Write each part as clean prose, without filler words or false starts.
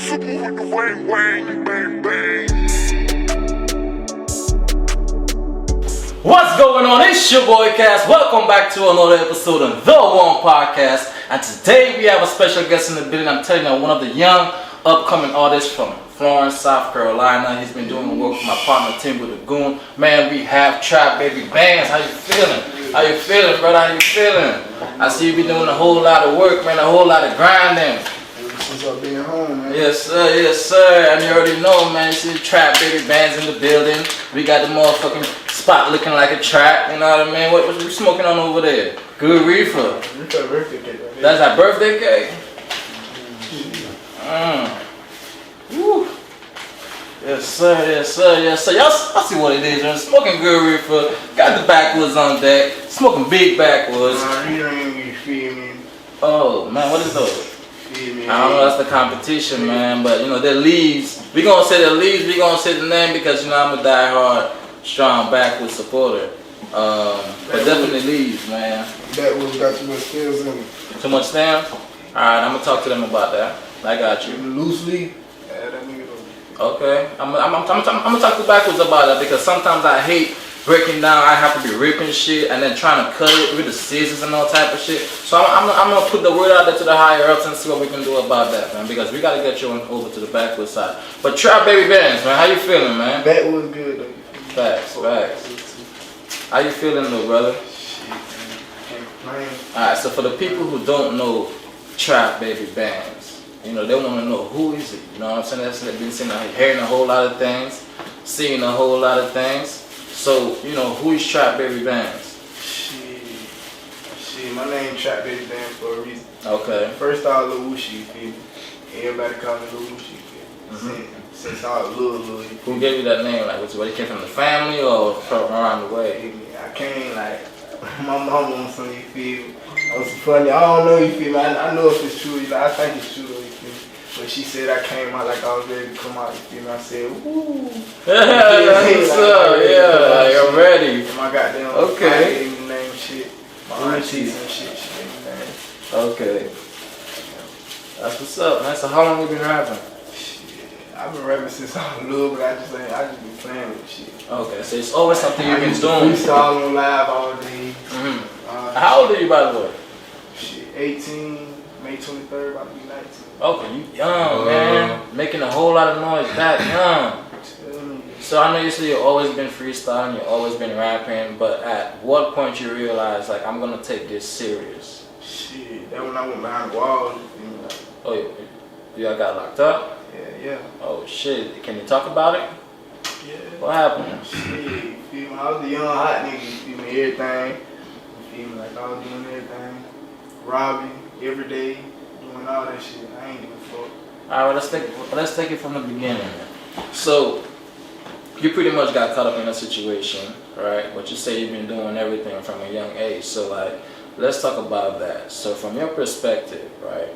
What's going on? It's your boy Cass. Welcome back to another episode of The One Podcast. And today we have a special guest in the building. I'm telling you, one of the young upcoming artists from Florence, South Carolina. He's been doing work with my partner Tim with the Goon. Man, we have TrapBaby Banz. How you feeling? How you feeling, brother? How you feeling? I see you be doing a whole lot of work, man, a whole lot of grinding. Since I've been home, man. Yes, sir, yes, sir. And you already know, man. You see TrapBaby Banz in the building. We got the motherfucking spot looking like a trap. You know what I mean? What we smoking on over there? Good reefer. Birthday cake right there. That's our birthday cake? Woo. Yes, sir, yes, sir, yes, sir. Y'all see what it is, man. Smoking good reefer. Got the backwoods on deck. Smoking big backwoods. You feel me? Oh, man, what is those? I I don't know, that's the competition, man, but you know, they're leaves. We gonna say the leaves, we gonna say the name because you know I'm a diehard, strong backwoods supporter. But definitely leaves, man. That was got too much stems in it. Too much stem? Alright, I'm gonna talk to them about that. I got you. Loose leaf? Yeah, that nigga don't. Okay, I'm gonna talk to backwoods about that because sometimes I hate breaking down. I have to be ripping shit and then trying to cut it with the scissors and all type of shit. So I'm gonna put the word out there to the higher ups and see what we can do about that, man. Because we gotta get you over to the backwoods side. But TrapBaby Banz, man, how you feeling, man? That was good though. Facts. How you feeling, though, brother? Shit, man. Can't complain. Alright, so for the people who don't know TrapBaby Banz, you know, they want to know who is it. You know what I'm saying? They've been hearing a whole lot of things, seeing a whole lot of things. So, you know, who is TrapBaby Banz? Shit, my name TrapBaby Banz for a reason. Okay. First I was Lil Wooshie, you feel me? Everybody call me Lil Wooshie, you feel me? Since I was little, you feel Who me? gave you that name? Like, what, it came from the family or from around the way? I came like, my mama on something, you feel me? I was funny, I don't know, you feel me? I know if it's true, I think it's true though, you feel me? But she said I came out like I was ready to come out, you feel me? I said, woo. Yeah, that's what's up, yeah, I'm ready. And my goddamn okay. gave me the name shit. My aunties and shit, she gave me the name. Okay. That's what's up, man. So how long you been rapping? I've been rapping since I was little, but I just been playing with shit. Okay, so it's always something you've been doing. Freestyle on live all day. How old are you, by the way? Shit, 18, May 23rd, about to be 19. Okay, you young, man. Making a whole lot of noise that young. So I know you said you've always been freestyling, you've always been rapping, but at what point you realize, like, I'm gonna take this serious? Shit, that when I went behind the walls, you feel me? Like, Oh, you got locked up? yeah. Oh shit, can you talk about it? Yeah. What happened? Shit, you feel me? I was a young hot nigga, you feel me? Everything. You feel me? Like I was doing everything. Robbing every day, doing all that shit. I ain't giving a fuck. Alright, let's take it from the beginning. So you pretty much got caught up in a situation, right? But you say you've been doing everything from a young age. So like, let's talk about that. So from your perspective, right?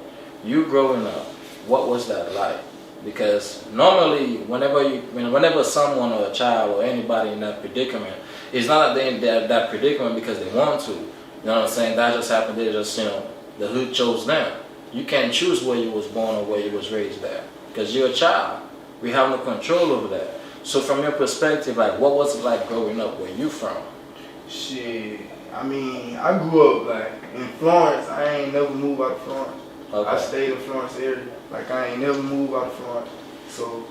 You growing up, what was that like? Because normally, whenever someone or a child or anybody in that predicament, it's not that they're in that predicament because they want to. You know what I'm saying? That just happened. They just, you know, the hood chose them. You can't choose where you was born or where you was raised at because you're a child. We have no control over that. So from your perspective, like, what was it like growing up where you from? Shit, I mean, I grew up like in Florence. I ain't never moved out of Florence. Okay. I stayed in Florence area. Like I ain't never moved out of Florence. So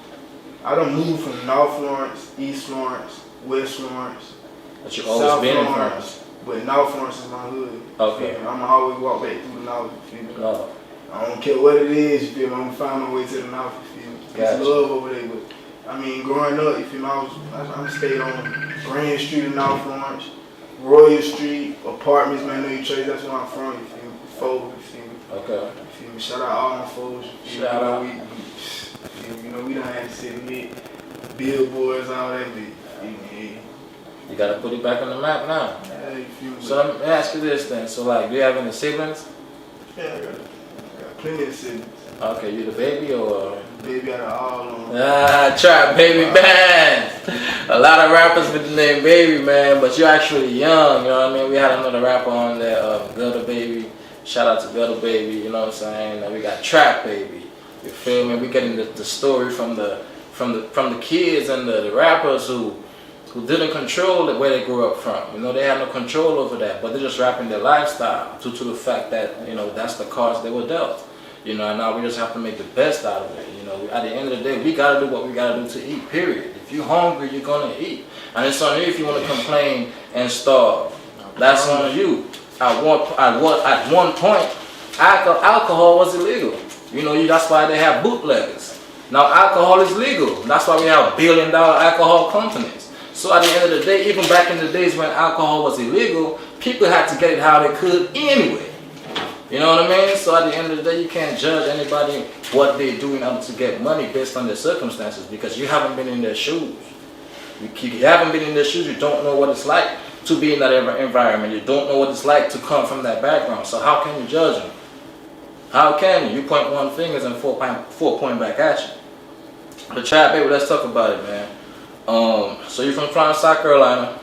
I don't move from North Florence, East Florence, West Florence, But you always South been in Florence. Florence. But North Florence is my hood. Okay. I'ma always walk back through the North. You feel me? No. I don't care what it is. You feel me? I'ma find my way to the North. You feel me? Gotcha. It's love over there, but I mean, growing up, you feel me? I stayed on Grand Street in North Florence, Royal Street, apartments, man. I know you trade. That's where I'm from. You feel me? Fold. You feel me? Okay. You feel me? Shout out all my folks. Shout out. We done had to sit with billboards, all that. But, You gotta put it back on the map now. yeah, you feel me? So let me ask you this then. So like, do you have any siblings? Yeah, I got plenty of siblings. Okay, you the baby or? Baby out of all of them. TrapBaby Banz. A lot of rappers with the name Baby, man, but you're actually young, you know what I mean? We had another rapper on there, Gutter Baby. Shout out to Gutter Baby, you know what I'm saying? And we got TrapBaby. You feel me? We getting the story from the kids and the rappers who didn't control where they grew up from. You know, they had no control over that, but they're just rapping their lifestyle due to the fact that, you know, that's the cards they were dealt. You know, and now we just have to make the best out of it. You know, at the end of the day, we gotta do what we gotta do to eat, period. If you're hungry, you're gonna eat. And it's on you if you wanna complain and starve. That's on you. At one point, alcohol was illegal. You know, that's why they have bootleggers. Now alcohol is legal. That's why we have billion-dollar alcohol companies. So at the end of the day, even back in the days when alcohol was illegal, people had to get it how they could anyway. You know what I mean? So at the end of the day, you can't judge anybody what they're doing in order to get money based on their circumstances, because you haven't been in their shoes. You haven't been in their shoes. You don't know what it's like to be in that environment. You don't know what it's like to come from that background. So how can you judge them? How can you? You point one fingers and four point back at you. But TrapBaby, let's talk about it, man. So you're from Florence, South Carolina.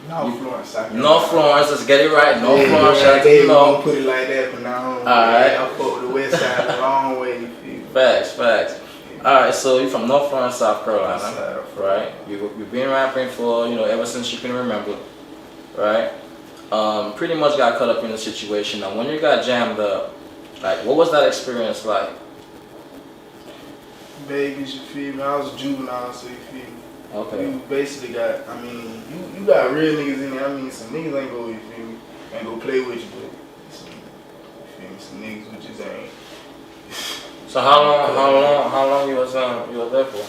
North Florence, South Carolina. North Florence, let's get it right. North yeah, Florence, yeah, they Carolina. don't put it like that from now on. Alright. I fuck with the west side a long way, you feel me? Facts. Alright, so you're from North Florence, South Carolina, Side, right? You've been rapping for, you know, ever since you can remember, right? Pretty much got caught up in the situation. Now, when you got jammed up, like, what was that experience like? Vegas, you feel me? I was a juvenile, so you feel me? Okay. You basically got, I mean, you got real niggas in there. I mean, some niggas ain't go, you feel me? Ain't go play with you, but some, you feel me? Some niggas who just ain't. So how long you was there for? I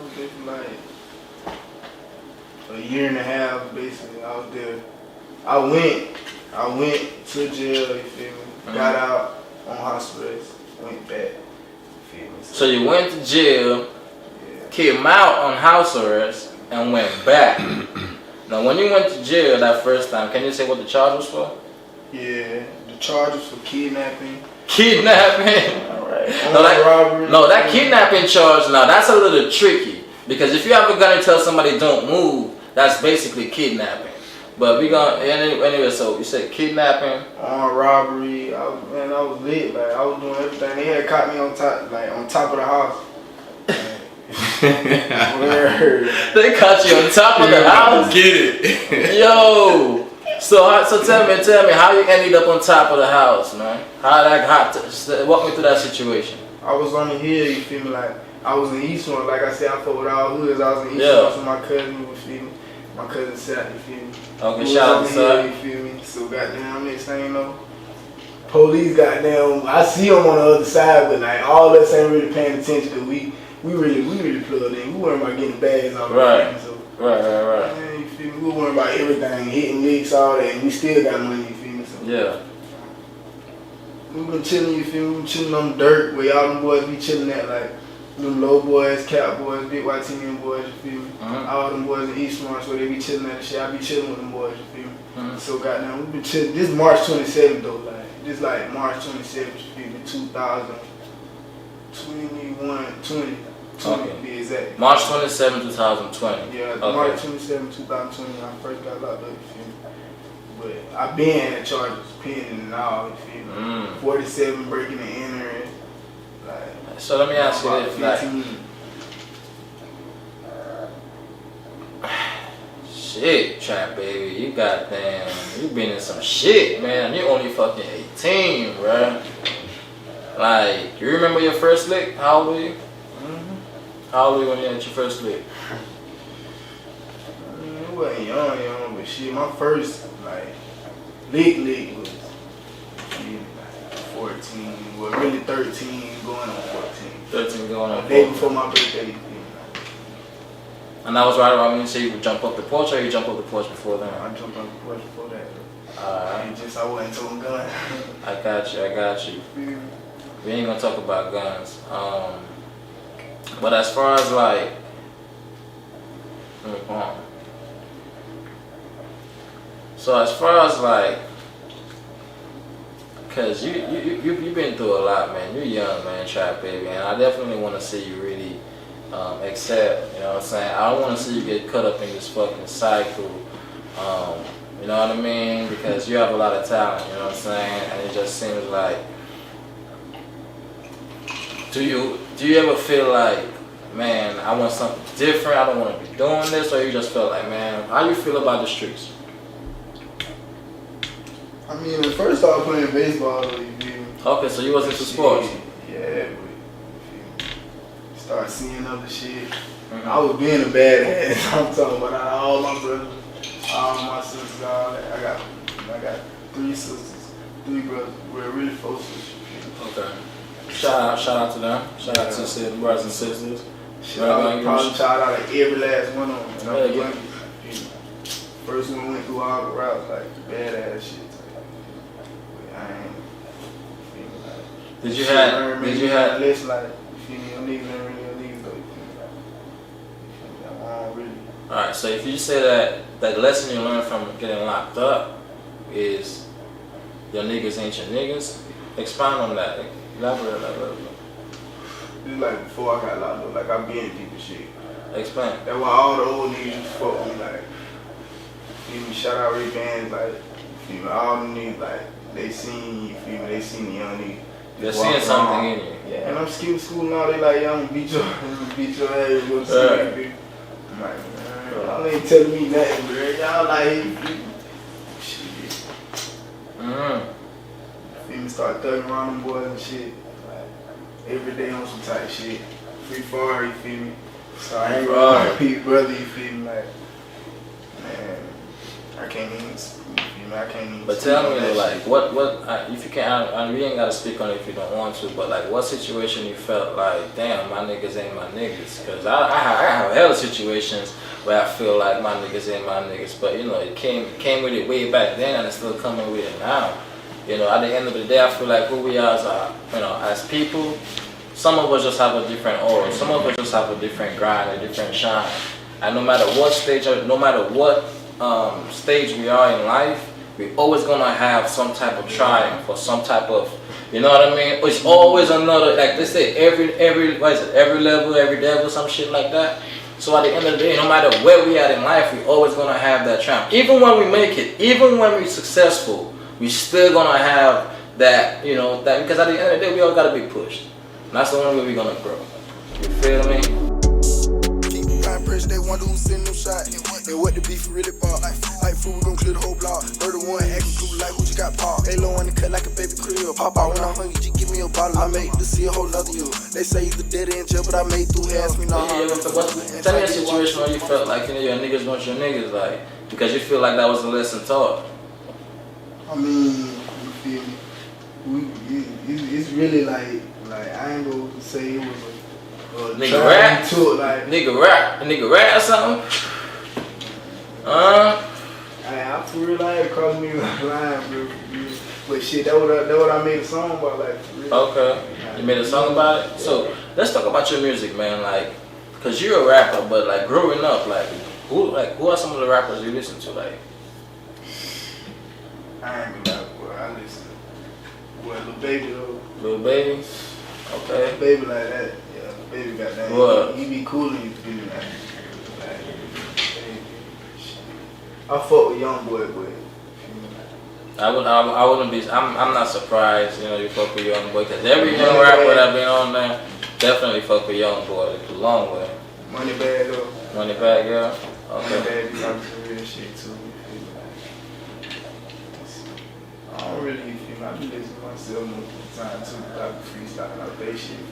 was there for like a year and a half, basically. I was there. I went to jail, you feel me? Got out on house arrest, went back, you feel me? So you went to jail, Yeah. came out on house arrest, and went back. Now, when you went to jail that first time, can you say what the charge was for? Yeah, the charges for kidnapping. Kidnapping. Alright. No, Robbery. that kidnapping charge, now that's a little tricky. Because if you have a gun and tell somebody don't move, that's basically kidnapping. But we gonna, anyway, so you said kidnapping. On robbery, I was lit, like I was doing everything. They had caught me on top of the house. They caught you on top of the house? Get it. Yo! So tell me, how you ended up on top of the house, man? Walk me through that situation. I was on the hill, you feel me? Like, I was in East One, like I said, I fought with all hoods. I was in East One with my cousin, you feel me? My cousin Seth, you feel me? Okay, shout out to Seth. You feel me? So goddamn, next thing you know, police goddamn, I see them on the other side, but like all us ain't really paying attention because we really plugged in. We weren't about getting bags off Right. So, Right. man, you feel me? We weren't about everything, hitting licks, all that, and we still got money, you feel me? So, Yeah. we been chilling, you feel me? We been chilling on the dirt where all them boys be chilling at, like them low boys, cap boys, big white team boys, you feel me? All them boys in East Orange where they be chilling at the shit. I be chilling with them boys, you feel me? So goddamn, we been chilling. This March 27th though, like this like March 27th, you feel me? 2020 Okay. to be exact. March 27, 2020. Yeah, Okay. March 27, 2020 when I first got locked up, you feel me? But I been had charges pending and all, you feel me? 47 breaking and entering. Like, So let me ask you about this, like, 15. shit, TrapBaby, you been in some shit, man. You only fucking 18, bruh. Like, you remember your first lick? How old were you? How old were you when you had your first lick? I mean, it wasn't young, but shit, my first, like, lick was, like, 14, well, really 13, going on 14. 13 going on The day 14. before my birthday, you feel me? And that was right around when you say you would jump up the porch, or you jump up the porch before then? I jumped on the porch before that. Alright, I wasn't towing gun. I got you. We ain't gonna talk about guns. But as far as like, so as far as like, cause you've been through a lot, man. You're young, man, TrapBaby, and I definitely want to see you really excel. You know what I'm saying? I don't want to see you get caught up in this fucking cycle. You know what I mean? Because you have a lot of talent. You know what I'm saying? And it just seems like Do you ever feel like, man, I want something different, I don't want to be doing this, or you just feel like, man, how you feel about the streets? I mean, at first I was playing baseball, though, you feel me? Okay, so you was into sports. Yeah, but start seeing other shit. I was being a badass. I'm talking about all my brothers, all my sisters, all that. I got 3 sisters, 3 brothers. We're really 4 sisters. Okay. Shout out to them. Shout out to the brothers and sisters. Probably shout out to every last one of them. Yeah. First one went through all the routes, like badass shit. I ain't. Did you have? List like, you know, niggas ain't really a nigga though. I don't really. Alright, so if you say that lesson you learned from getting locked up is your niggas ain't your niggas, expound on that. Elaborate on that a little bit. It's like before I got locked up, like I been in people shit. Explain. That's why all the old niggas used to fuck with me, like, you know, shout out Ray Banz, like, you know, all them niggas, like, they seen, you feel me, they seen the young nigga. They're seeing something in you. Yeah, and I'm skipping school and all, they like, yeah, I'm gonna beat your ass, go see me. I'm like, man, y'all ain't telling me nothing, bro. Y'all like, shit. Feel me, start thugging around them boys and shit. Like, every day on some type shit. Free fire, you feel me? So I ain't gonna repeat, brother, you feel me? Like, man, I can't even, you feel me? I can't even. But tell me, like, what, if you can't, we ain't gotta speak on it if you don't want to, but like, what situation you felt like, damn, my niggas ain't my niggas? Cause I have hella situations where I feel like my niggas ain't my niggas, but you know, it came with it way back then, and it's still coming with it now. You know, at the end of the day, I feel like who we are as, you know, as people, some of us just have a different aura, some of us just have a different grind, a different shine, and no matter what stage, stage we are in life, we always gonna have some type of triumph or some type of, you know what I mean? It's always another, like they say, every level, every devil, some shit like that. So at the end of the day, no matter where we are in life, we always gonna have that triumph. Even when we make it, even when we're successful, we still gonna have that, you know, that, because at the end of the day, we all gotta be pushed. And that's the only way we're gonna grow. You feel me? Keep trying pressure, they wonder who's sending them shots. And what the beef really bought. Like food, we gon' clear the whole block. 31 acting cool like who you got popped. Halo on the cut like a baby crib. Pop out when I'm hungry, just give me a bottle. I made to see a whole nother you. They say you the dead in jail, but I made through half me now. Tell me a situation where you felt like, you know, your niggas want your niggas, like, because you feel like that was a lesson taught. I mean, you feel me? It's really like I ain't gonna say it was a nigga rap to it, like nigga rap or something. I for real, I ain't crossed me like line, bro. But shit, that what I made a song about, like, for real. Okay, you made a song about it. So let's talk about your music, man. Like, cause you're a rapper, but like growing up, like who are some of the rappers you listen to, like? I ain't gonna lie, boy. I listen to Lil Baby though. Lil Baby. Okay. Baby like that. Yeah, Lil Baby got that. What? He be cool and you feel me, like I fuck with young boy, but I wouldn't be. I'm not surprised. You know, you fuck with young boy, cause every young rapper that been on there definitely fuck with young boy. It's a long way. Money bag though. Money bag, yeah. Okay. Money bag be talking some real shit too. I don't really, you feel me? I be listening to myself most of the time too, but I be freestyling out that shit.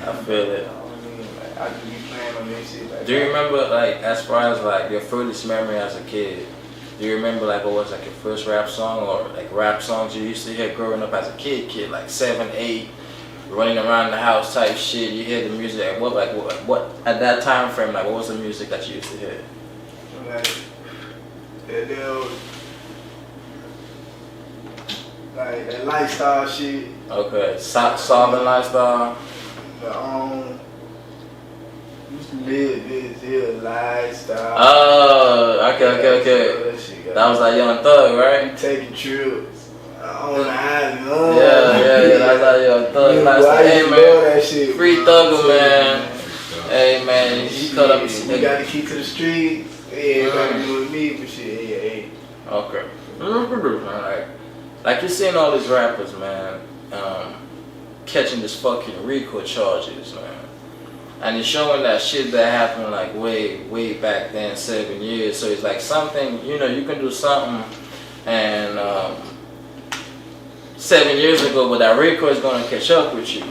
I feel it. You know what I mean? Like, I just be playing on that shit. Like, Do you remember, like, as far as like your furthest memory as a kid? Do you remember like what was like your first rap song or like rap songs you used to hear growing up as a kid, like 7, 8, running around the house type shit? You hear the music. What at that time frame? Like, what was the music that you used to hear? Like that lifestyle shit. Okay, solving lifestyle. Used to live this here lifestyle. Oh, okay. That was that Young Thug, right? Taking trips on the island. Yeah, that's that Young Thug lifestyle. Hey man, that shit, free Thugger, man. Hey man, you cut up. We got the key to the streets. Yeah, everybody do with me, but shit, yeah. Okay. Like you're seeing all these rappers, man. catching this fucking RICO charges, man. And it's showing that shit that happened like way back then, 7 years. So it's like something, you know, you can do something and 7 years ago, but that RICO is gonna catch up with you.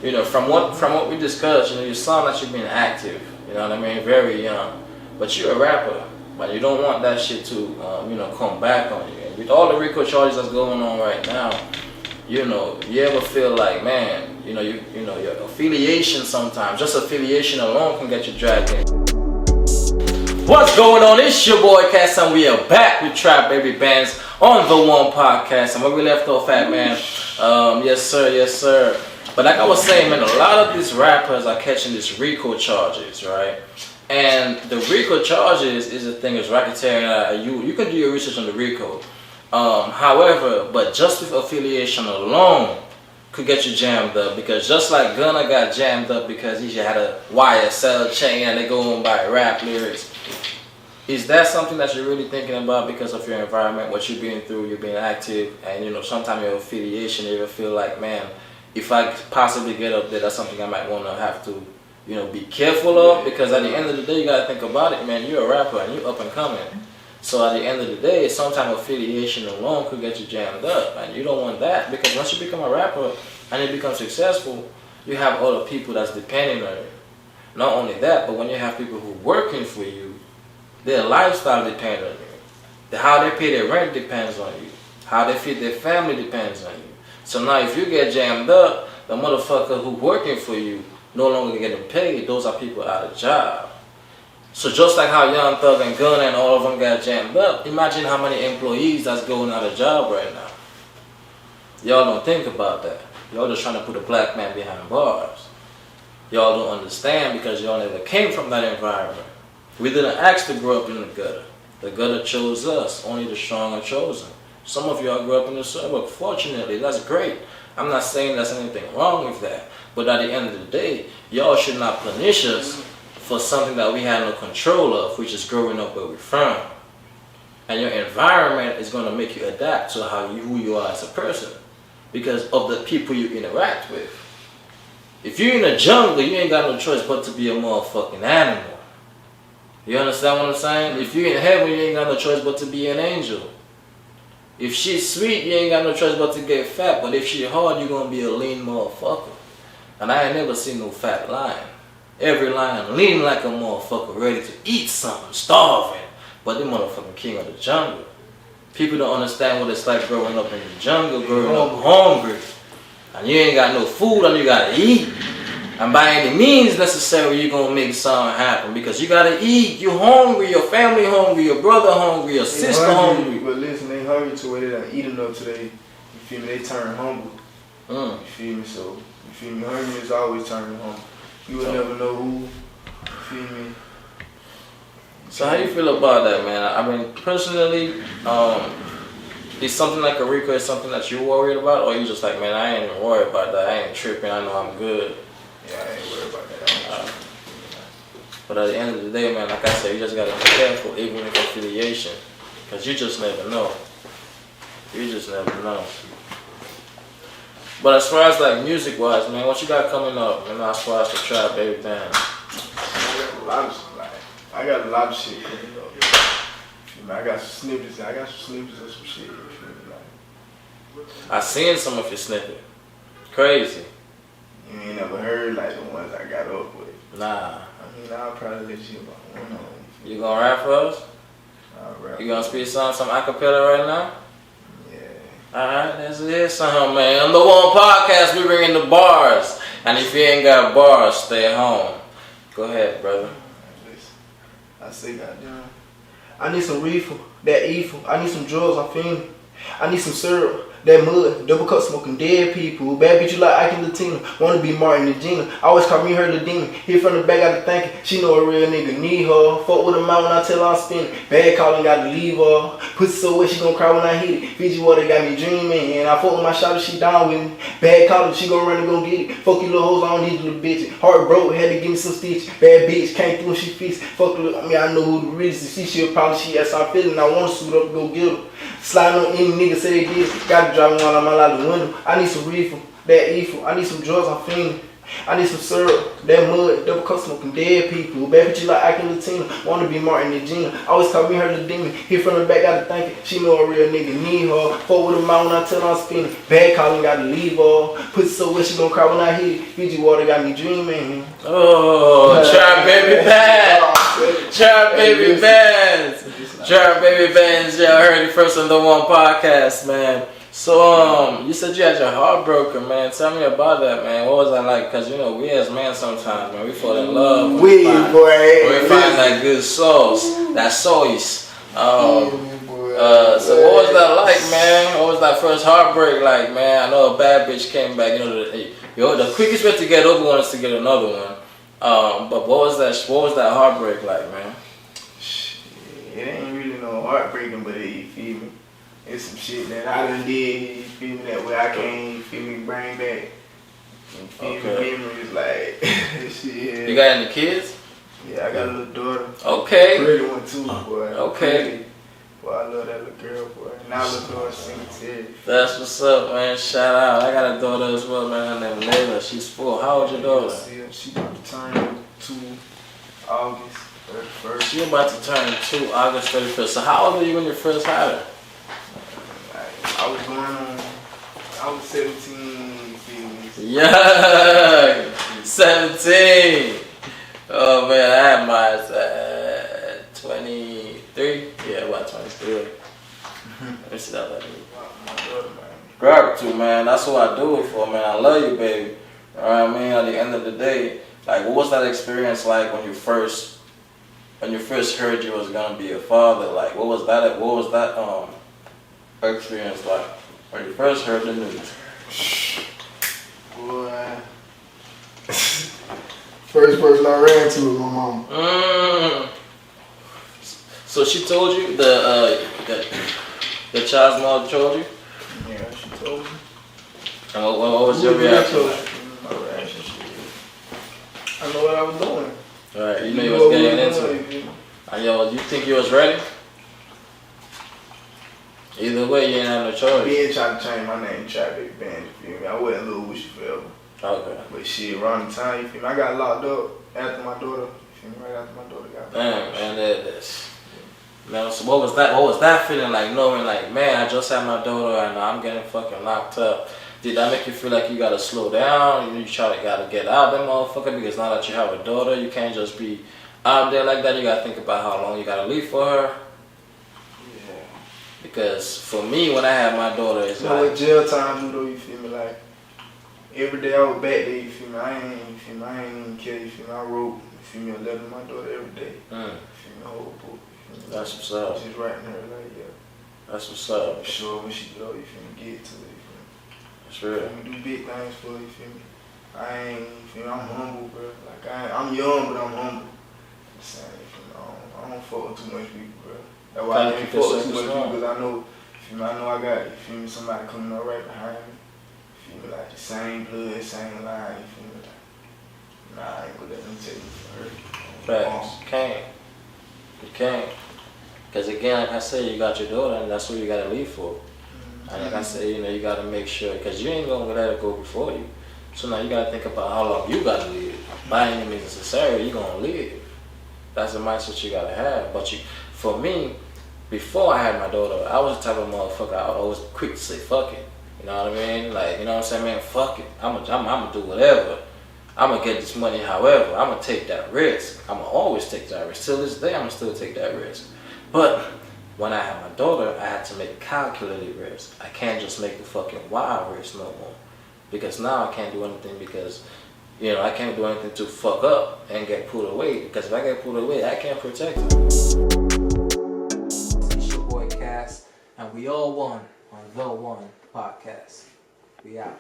You know, from what we discussed, you know, you sound like you've been active. You know what I mean? Very young, but you're a rapper, but you don't want that shit to, you know, come back on you. And with all the RICO charges that's going on right now, you know, you ever feel like, man, you know, your affiliation sometimes, just affiliation alone can get you dragged in. What's going on? It's your boy Cass, and we are back with TrapBaby Banz on the One Podcast. And where we left off at, man, yes sir. But like I was saying, man, a lot of these rappers are catching these RICO charges, right? And the RICO charges is the thing is racketeering. You can do your research on the RICO. However, but just with affiliation alone could get you jammed up, because just like Gunna got jammed up because he had a YSL chain and they go on by rap lyrics. Is that something that you're really thinking about because of your environment, what you've been through, you've been active, and you know, sometimes your affiliation, you ever feel like, man, if I possibly get up there, that's something I might want to have to, you know, be careful of, because at the end of the day, you got to think about it, man, you're a rapper and you're up and coming. So at the end of the day, sometimes affiliation alone could get you jammed up, and you don't want that, because once you become a rapper and you become successful, you have other people that's depending on you. Not only that, but when you have people who are working for you, their lifestyle depends on you. How they pay their rent depends on you. How they feed their family depends on you. So now if you get jammed up, the motherfucker who's working for you no longer getting paid, those are people out of job. So just like how Young Thug and Gunna and all of them got jammed up, imagine how many employees that's going out of job right now. Y'all don't think about that. Y'all just trying to put a black man behind bars. Y'all don't understand because y'all never came from that environment. We didn't ask to grow up in the gutter. The gutter chose us. Only the strong are chosen. Some of y'all grew up in the suburb. Fortunately, that's great. I'm not saying there's anything wrong with that. But at the end of the day, y'all should not punish us for something that we had no control of, which is growing up where we're from. And your environment is going to make you adapt to who you are as a person because of the people you interact with. If you're in the jungle, you ain't got no choice but to be a motherfucking animal. You understand what I'm saying? If you're in heaven, you ain't got no choice but to be an angel. If she's sweet, you ain't got no choice but to get fat. But if she's hard, you're going to be a lean motherfucker. And I ain't never seen no fat lion. Every lion lean like a motherfucker ready to eat something, starving. But the motherfucking king of the jungle. People don't understand what it's like growing up in the jungle, growing up hungry. And you ain't got no food and you gotta eat. And by any means necessary, you're gonna make something happen because you gotta eat. You're hungry, your family hungry, your brother hungry, your sister hungry. But listen, they hungry to where they done eat enough today. You feel me? They turn humble. You feel me? So, you feel me? Hungry is always turning humble. You would never know who. You feel me? So how you feel about that, man? I mean, personally, is something like a RICO is something that you're worried about, or you just like, man, I ain't even worried about that. I ain't tripping. I know I'm good. Yeah, I ain't worried about that. But at the end of the day, man, like I said, you just gotta be careful, even with affiliation, because you just never know. You just never know. But as far as like music-wise, man, what you got coming up, man, as far as the TrapBaby Banz? I got a lot of shit coming up. I got some snippets. Of some shit. I seen some of your snippets. Crazy. You ain't never heard like the ones I got up with. Nah. I mean, I'll probably let you about one on. You gonna rap for us? I'll rap. You gonna speak some acapella right now? Yeah. Alright, let's hear something, man. On the One Podcast, we bring in the bars. And if you ain't got bars, stay at home. Go ahead, brother. I say, goddamn. I need some reefer, that evil. I need some drugs, I'm feeling. I need some syrup, that mud, double cup smoking dead people. Bad bitch you like Ike and Latina, wanna be Martin and Gina. Always call me her Ladina. Hit from the back, got to thinking. She know a real nigga need her. Fuck with her mouth when I tell her I'm spinning. Bad calling, got to leave her. Pussy so wet, she gon' cry when I hit it. Fiji water got me dreaming. And I fuck with my shot she down with me. Bad calling, she gon' run and gon' get it. Fuck you little hoes, I don't need you little bitch. Heart broke, had to give me some stitch. Bad bitch, came through and she fixed. Fuck her, I mean, I know who the real is. See, she'll probably, she asked I'm feeling. I wanna suit up and go get her. Sliding on any nigga say they did. Got to drive one on my lot of window. I need some reefer. that evil. I need some drugs, I'm fiending. I need some syrup, that mud, double cup smoking dead people. Bad bitch like Ike and Latina, wanna be Martin and Gina. Always call me her the demon. Hit from the back, gotta thank it. She know a real nigga need her. Fuck with her mouth when I tell her I'm spinning. Bad calling, gotta leave her. Pussy so wet, she gon' cry when I hit it. Fiji water got me dreaming. Oh, TrapBaby Banz. TrapBaby Banz. TrapBaby Banz. Yeah, I heard it first on the One Podcast, man. So, you said you had your heart broken, man. Tell me about that, man. What was that like? Because, you know, we as men sometimes, man, we fall in love. We find that good sauce, that sauce. So what was that like, man? What was that first heartbreak like, man? I know a bad bitch came back. You know, the quickest way to get over one is to get another one. But what was that heartbreak like, man? It ain't really no heartbreaking, but you feel me? It's some shit that I done did, you feel me, that way I can't, you feel me, bring back. You feel me, memories like, shit. You got any kids? Yeah, I got a little daughter. Okay. Pretty one too, boy. Okay. Boy, I love that little girl, boy. Now little daughter singing. That's what's up, man. Shout out. I got a daughter as well, man. Her name is Layla. She's 4. How old your daughter? She about to turn 2 August 31st. She about to turn 2 August 31st. So how old were you when you first had her? I was 17, you feel me? Yeah, 17. Oh man, I had mine at 23. Yeah, about 23. Let me see that later. My daughter, man. Grab to, man. That's what I do it for, man. I love you, baby. Alright, I mean, at the end of the day, like, what was that experience like when you first heard you was gonna be a father? Like, what was that experience like when you first heard the news? Boy, first person I ran to was my mom. So she told you the child's mother told you? Yeah, she told me. And what was your reaction? My reaction, I know what I was doing. Alright, you knew you was getting into it. And yo, you think you was ready? Either way, you ain't have no choice. We ain't trying to change my name, TrapBaby Banz, you feel me? I wasn't Lil Wishy forever. Okay. But shit, around the time, you feel me? I got locked up after my daughter, you feel me? Right after my daughter got Damn, man, man, so what was that feeling like, knowing like, man, I just had my daughter and I'm getting fucking locked up? Did that make you feel like you gotta slow down? You gotta get out there, motherfucker, because now that you have a daughter, you can't just be out there like that. You gotta think about how long you gotta leave for her. Yeah. Because for me, when I had my daughter, it's you know what jail time do though, you feel me? Like, every day I was back there, you feel me? I ain't even care, you feel me? I wrote, you feel me, a letter to my daughter every day. You feel me? The whole book. That's what's up. She's writing her like, yeah. That's what's up. I'm sure when she get up, you feel me, get to it, you feel me? That's real. I'm do big things for her, you feel me? I ain't, you feel me, I'm humble, bro. Like, I'm young, but I'm humble. I'm saying, you feel me? I don't fuck with too much people, bro. That's why I can't fuck with too much people, because I know, you feel me, I got, you feel me, somebody coming up right behind me. You feel me, like the same blood, same line, you feel me? Like, nah, I ain't gonna let them take me from her. Facts. You can't. Because again, like I said, you got your daughter and that's what you got to leave for. And like I said, you know, you got to make sure, because you ain't going to let it go before you. So now you got to think about how long you got to live. By any means necessary, you're going to live. That's the mindset you got to have. But for me, before I had my daughter, I was the type of motherfucker, I was always quick to say, fuck it. You know what I mean? Like, you know what I'm saying, man, fuck it. I'm gonna do whatever. I'm going to get this money however. I'm going to take that risk. I'm going to always take that risk. Till this day, I'm going to still take that risk. But when I had my daughter, I had to make calculated risk. I can't just make the fucking wild risk no more. Because now I can't do anything because, you know, I can't do anything to fuck up and get pulled away. Because if I get pulled away, I can't protect her. It's your boy Cass, and we all won on The One Podcast. We out.